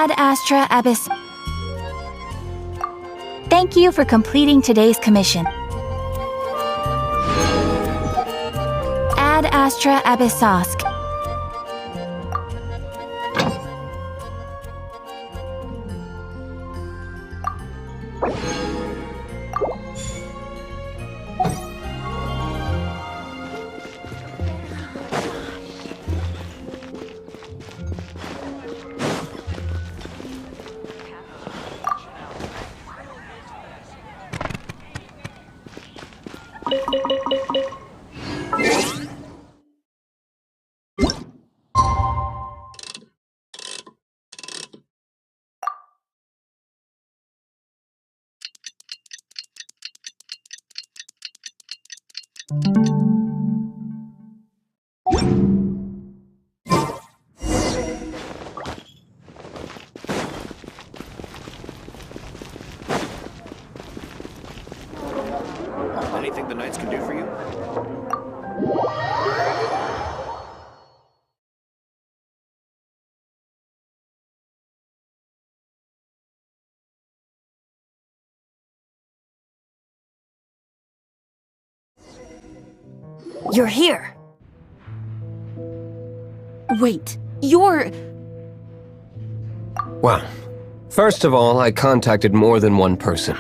Ad Astra Abyss. Thank you for completing today's commission. Ad Astra Abyssosk. Anything the Knights can do for you? You're here. Wait, you're... Well, first of all, I contacted more than one person.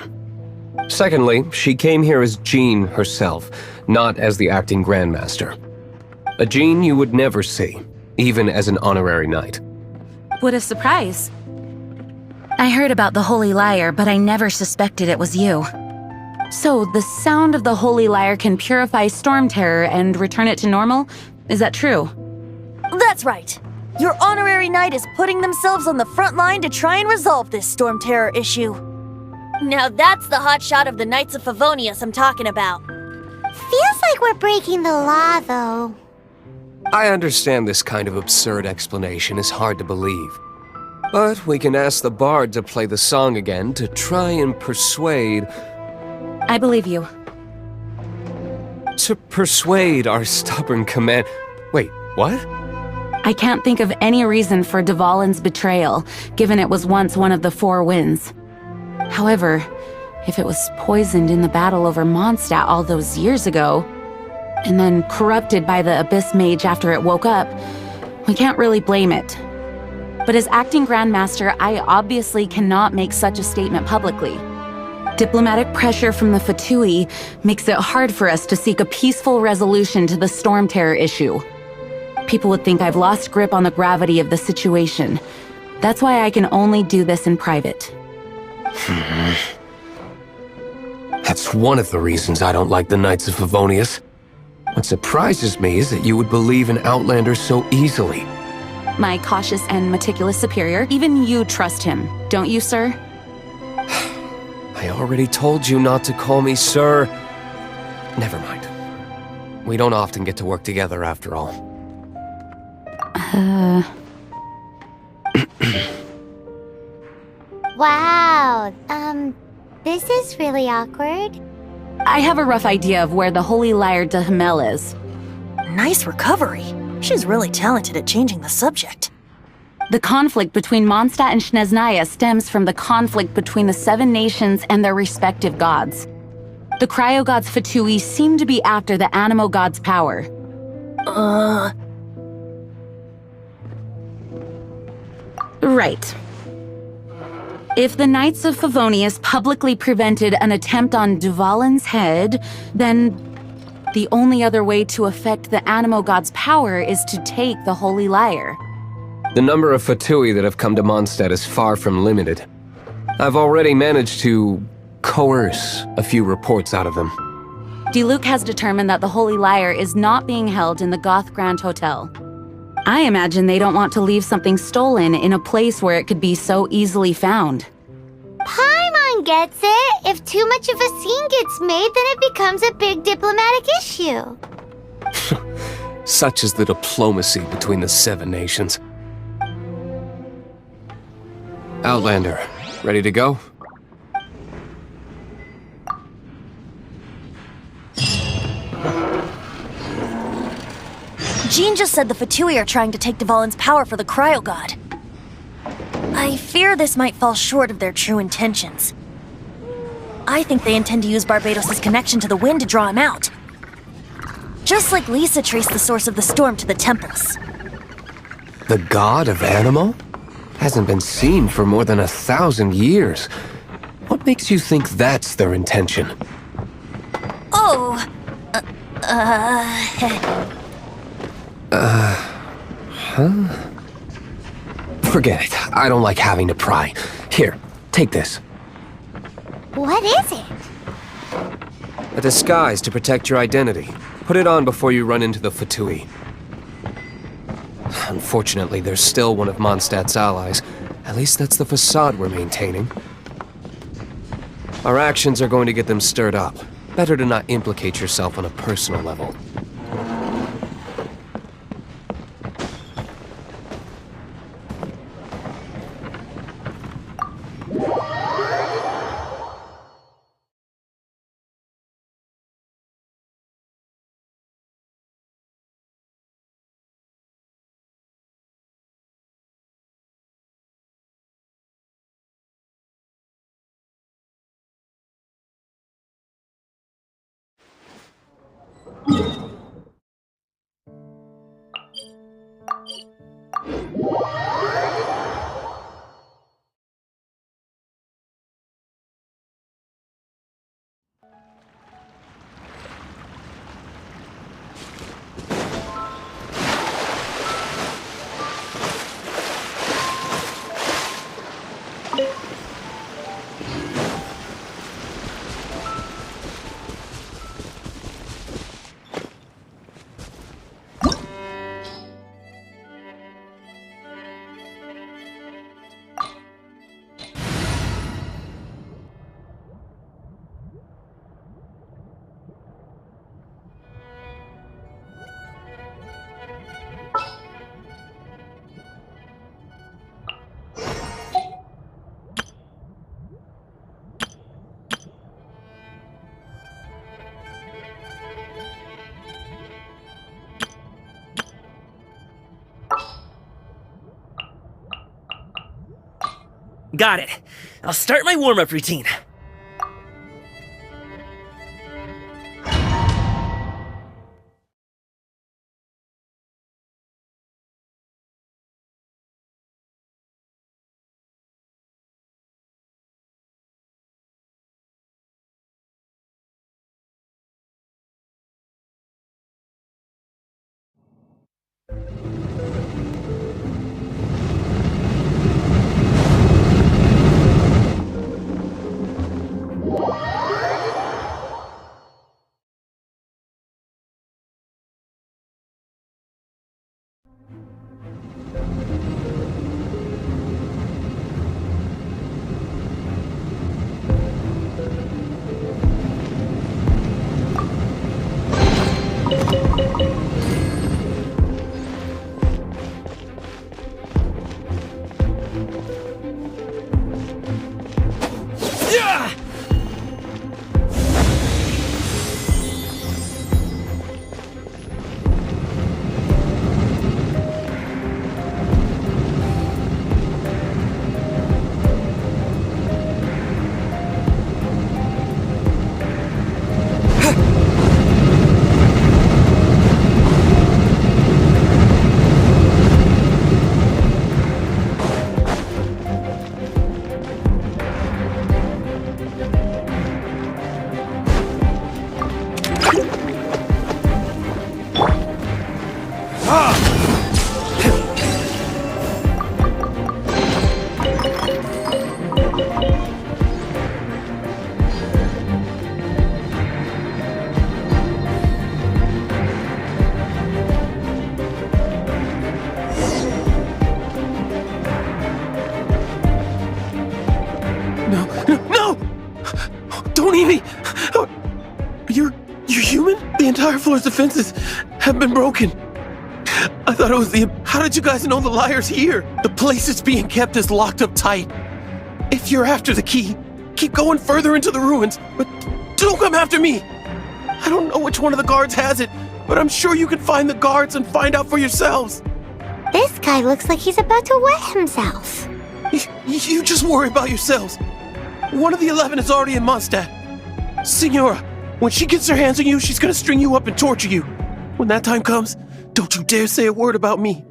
Secondly, she came here as Jean herself, not as the acting Grandmaster. A Jean you would never see, even as an honorary knight. What a surprise. I heard about the Holy Lyre, but I never suspected it was you. So, the sound of the Holy Lyre can purify Storm Terror and return it to normal? Is that true? That's right. Your honorary knight is putting themselves on the front line to try and resolve this Storm Terror issue. Now that's the hotshot of the Knights of Favonius I'm talking about. Feels like we're breaking the law, though. I understand this kind of absurd explanation is hard to believe. But we can ask the bard to play the song again to try and persuade... I believe you. To persuade our stubborn command... Wait, what? I can't think of any reason for Dvalin's betrayal, given it was once one of the Four Winds. However, if it was poisoned in the battle over Mondstadt all those years ago, and then corrupted by the Abyss Mage after it woke up, we can't really blame it. But as acting Grandmaster, I obviously cannot make such a statement publicly. Diplomatic pressure from the Fatui makes it hard for us to seek a peaceful resolution to the Storm Terror issue. People would think I've lost grip on the gravity of the situation. That's why I can only do this in private. That's one of the reasons I don't like the Knights of Favonius. What surprises me is that you would believe in Outlander so easily. My cautious and meticulous superior, even you trust him, don't you, sir? I already told you not to call me sir. Never mind. We don't often get to work together after all. Wow, this is really awkward. I have a rough idea of where the Holy Lyre de Himmel is. Nice recovery. She's really talented at changing the subject. The conflict between Mondstadt and Snezhnaya stems from the conflict between the Seven Nations and their respective gods. The Cryo-Gods Fatui seem to be after the Animo God's power. Right. If the Knights of Favonius publicly prevented an attempt on Dvalin's head, then the only other way to affect the Animo God's power is to take the Holy Lyre. The number of Fatui that have come to Mondstadt is far from limited. I've already managed to coerce a few reports out of them. Diluc has determined that the Holy Lyre is not being held in the Goth Grand Hotel. I imagine they don't want to leave something stolen in a place where it could be so easily found. Paimon gets it. If too much of a scene gets made, then it becomes a big diplomatic issue. Such is the diplomacy between the Seven Nations. Outlander, ready to go? Jean just said the Fatui are trying to take Dvalin's power for the Cryo God. I fear this might fall short of their true intentions. I think they intend to use Barbados' connection to the wind to draw him out. Just like Lisa traced the source of the storm to the temples. The god of Animo? Hasn't been seen for more than 1,000 years. What makes you think that's their intention? Oh, Forget it. I don't like having to pry. Here, take this. What is it? A disguise to protect your identity. Put it on before you run into the Fatui. Unfortunately, there's still one of Mondstadt's allies. At least that's the facade we're maintaining. Our actions are going to get them stirred up. Better to not implicate yourself on a personal level. Got it. I'll start my warm-up routine. Don't eat me! You're human? The entire floor's defenses have been broken. I thought it was the... How did you guys know the liar's here? The place it's being kept is locked up tight. If you're after the key, keep going further into the ruins, but don't come after me. I don't know which one of the guards has it, but I'm sure you can find the guards and find out for yourselves. This guy looks like he's about to wet himself. You just worry about yourselves. One of the 11 is already in Mondstadt. Signora, when she gets her hands on you, she's gonna string you up and torture you. When that time comes, don't you dare say a word about me.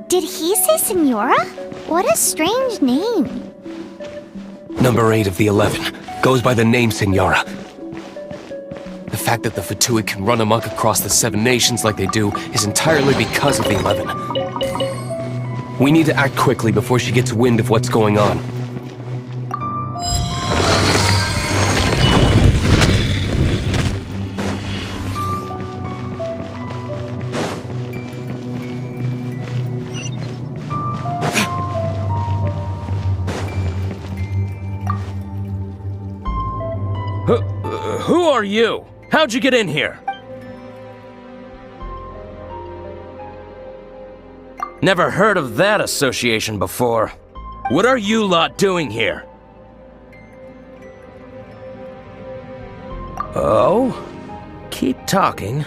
Did he say Senora? What a strange name. Number 8 of the 11 goes by the name Senora. The fact that the Fatui can run amok across the 7 nations like they do is entirely because of the 11. We need to act quickly before she gets wind of what's going on. Who are you? How'd you get in here? Never heard of that association before. What are you lot doing here? Oh? Keep talking.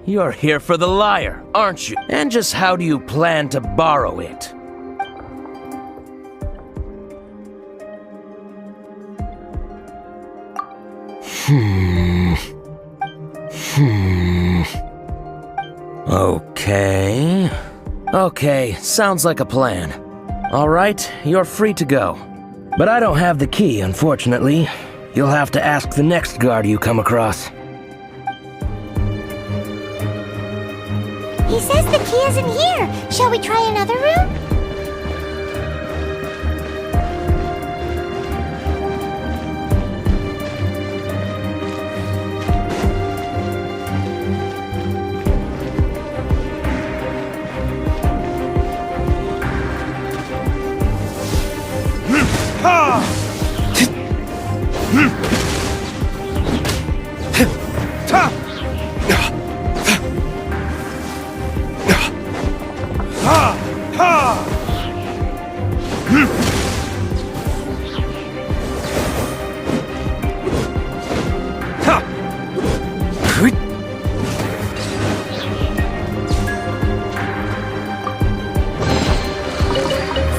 You're here for the lyre, aren't you? And just how do you plan to borrow it? Okay, sounds like a plan. Alright, you're free to go. But I don't have the key, unfortunately. You'll have to ask the next guard you come across. He says the key isn't here. Shall we try another room?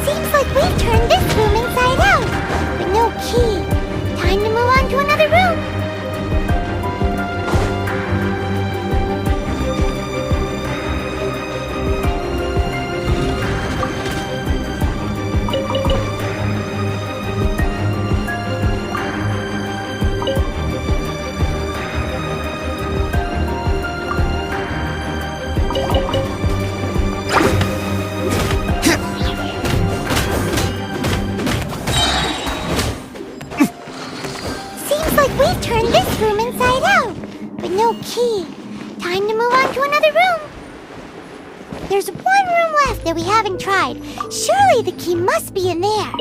Seems like we've turned this room inside out, but no key. Time to move on to another room. Seems like we've turned this room inside out, but no key. Time to move on to another room. There's one room left that we haven't tried. Surely the key must be in there.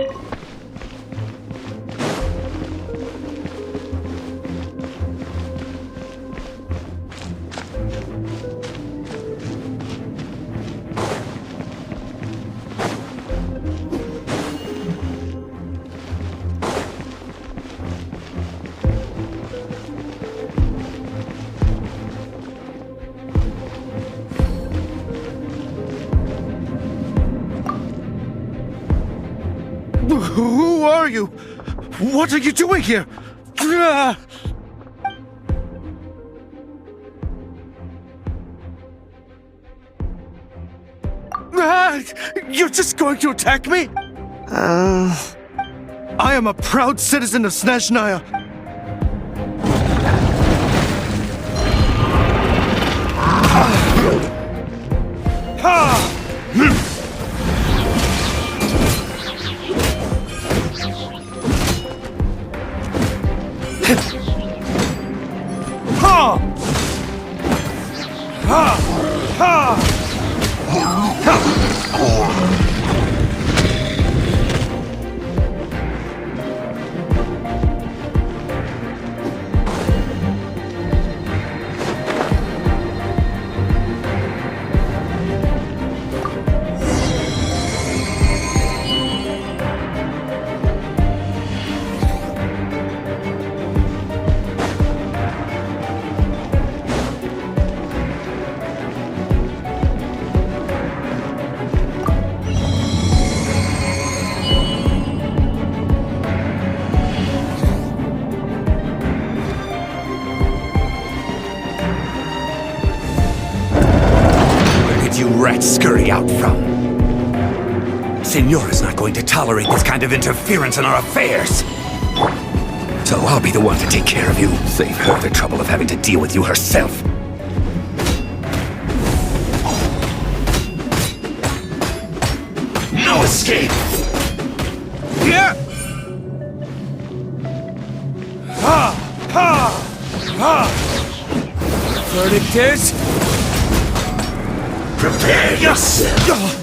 Who are you? What are you doing here? You're just going to attack me? I am a proud citizen of Snezhnaya. rats scurry out from. Signora's not going to tolerate this kind of interference in our affairs. So I'll be the one to take care of you. Save her the trouble of having to deal with you herself. No escape! Yeah! Ha! Ha! Ha! Verdict is... Prepare yourself!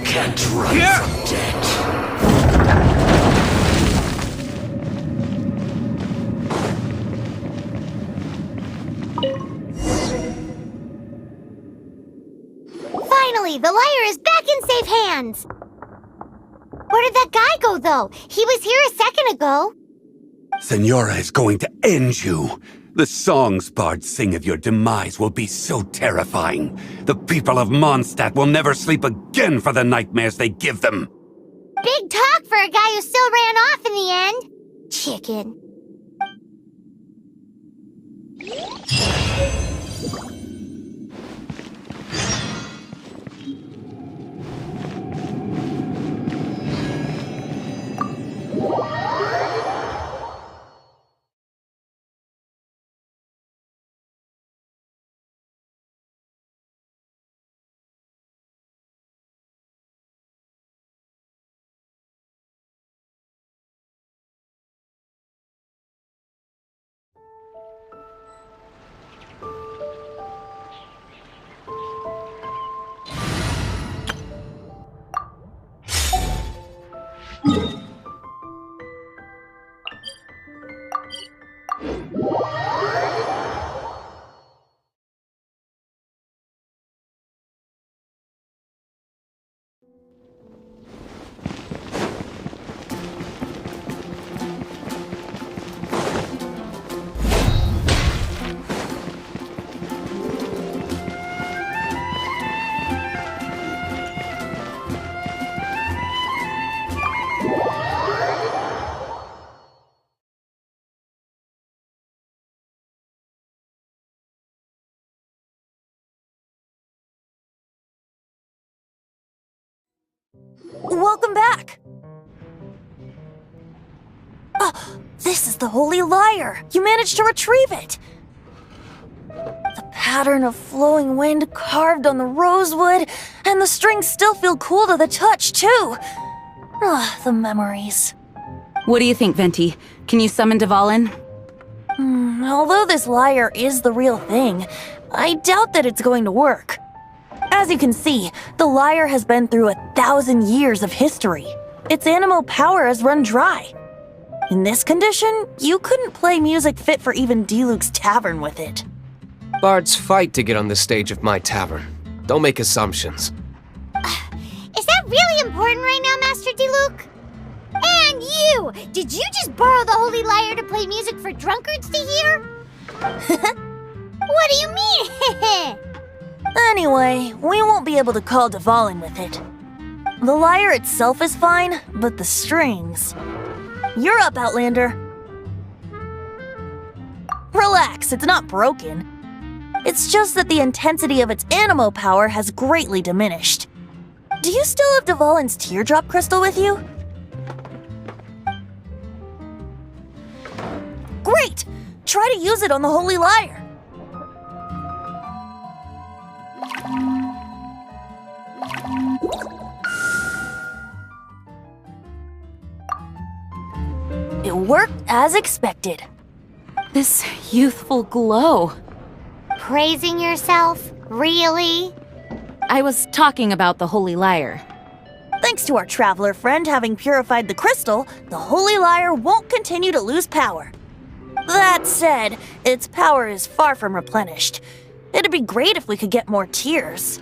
Can't run from death. Finally, the liar is back in safe hands! Where did that guy go, though? He was here a second ago. Signora is going to end you. The songs bards sing of your demise will be so terrifying. The people of Mondstadt will never sleep again for the nightmares they give them. Big talk for a guy who still ran off in the end. Chicken. Welcome back! This is the Holy Lyre! You managed to retrieve it! The pattern of flowing wind carved on the rosewood, and the strings still feel cool to the touch, too! The memories. What do you think, Venti? Can you summon Dvalin? Although this lyre is the real thing, I doubt that it's going to work. As you can see, the lyre has been through 1,000 years of history. Its animo power has run dry. In this condition, you couldn't play music fit for even Diluc's tavern with it. Bards fight to get on the stage of my tavern. Don't make assumptions. Is that really important right now, Master Diluc? And you! Did you just borrow the Holy Lyre to play music for drunkards to hear? What do you mean? Anyway, we won't be able to call Dvalin with it. The lyre itself is fine, but the strings... You're up, Outlander. Relax, it's not broken. It's just that the intensity of its animo power has greatly diminished. Do you still have Dvalin's teardrop crystal with you? Great! Try to use it on the Holy Lyre. It worked as expected. This youthful glow. Praising yourself? Really? I was talking about the Holy Lyre. Thanks to our traveler friend having purified the crystal, the Holy Lyre won't continue to lose power. That said, its power is far from replenished. It'd be great if we could get more tears.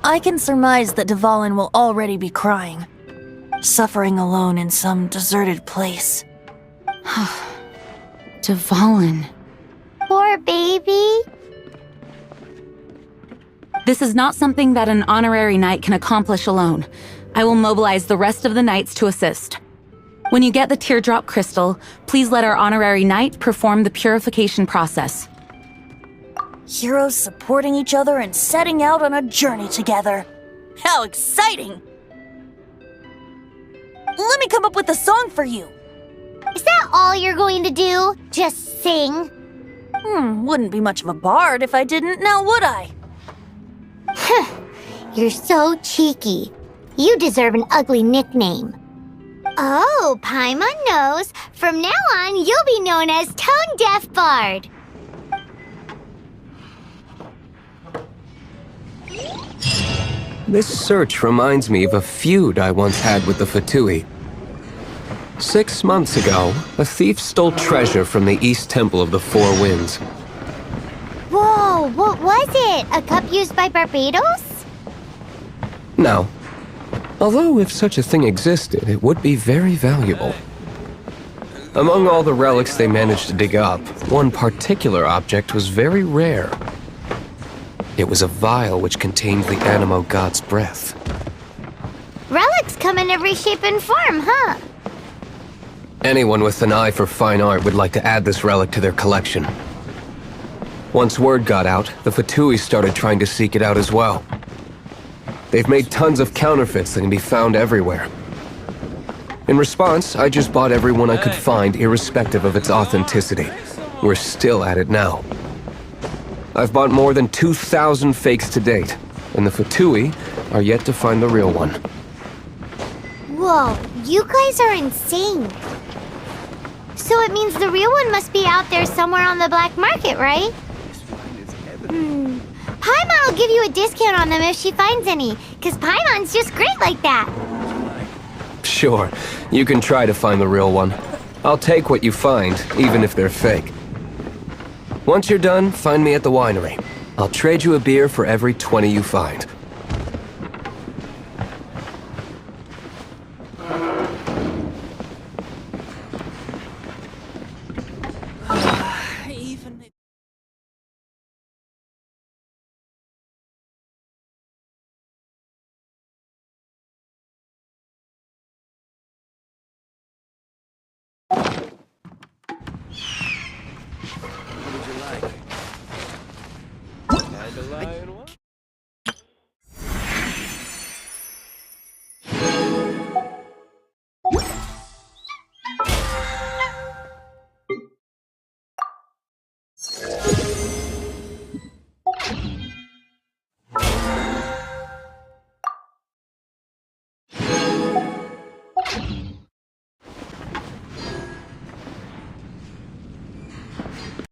I can surmise that Dvalin will already be crying, suffering alone in some deserted place. Dvalin. Poor baby. This is not something that an honorary knight can accomplish alone. I will mobilize the rest of the knights to assist. When you get the teardrop crystal, please let our honorary knight perform the purification process. Heroes supporting each other and setting out on a journey together. How exciting! Let me come up with a song for you. Is that all you're going to do? Just sing? Wouldn't be much of a bard if I didn't, now would I? You're so cheeky. You deserve an ugly nickname. Oh, Paimon knows. From now on, you'll be known as Tone Deaf Bard. This search reminds me of a feud I once had with the Fatui. 6 months ago, a thief stole treasure from the East Temple of the Four Winds. Whoa, what was it? A cup used by Barbados? No. Although if such a thing existed, it would be very valuable. Among all the relics they managed to dig up, one particular object was very rare. It was a vial which contained the Animo god's breath. Relics come in every shape and form, huh? Anyone with an eye for fine art would like to add this relic to their collection. Once word got out, the Fatui started trying to seek it out as well. They've made tons of counterfeits that can be found everywhere. In response, I just bought everyone I could find, irrespective of its authenticity. We're still at it now. I've bought more than 2,000 fakes to date, and the Fatui are yet to find the real one. Whoa, you guys are insane. So it means the real one must be out there somewhere on the black market, right? Paimon will give you a discount on them if she finds any, because Paimon's just great like that. Sure, you can try to find the real one. I'll take what you find, even if they're fake. Once you're done, find me at the winery. I'll trade you a beer for every 20 you find. Dandelion what?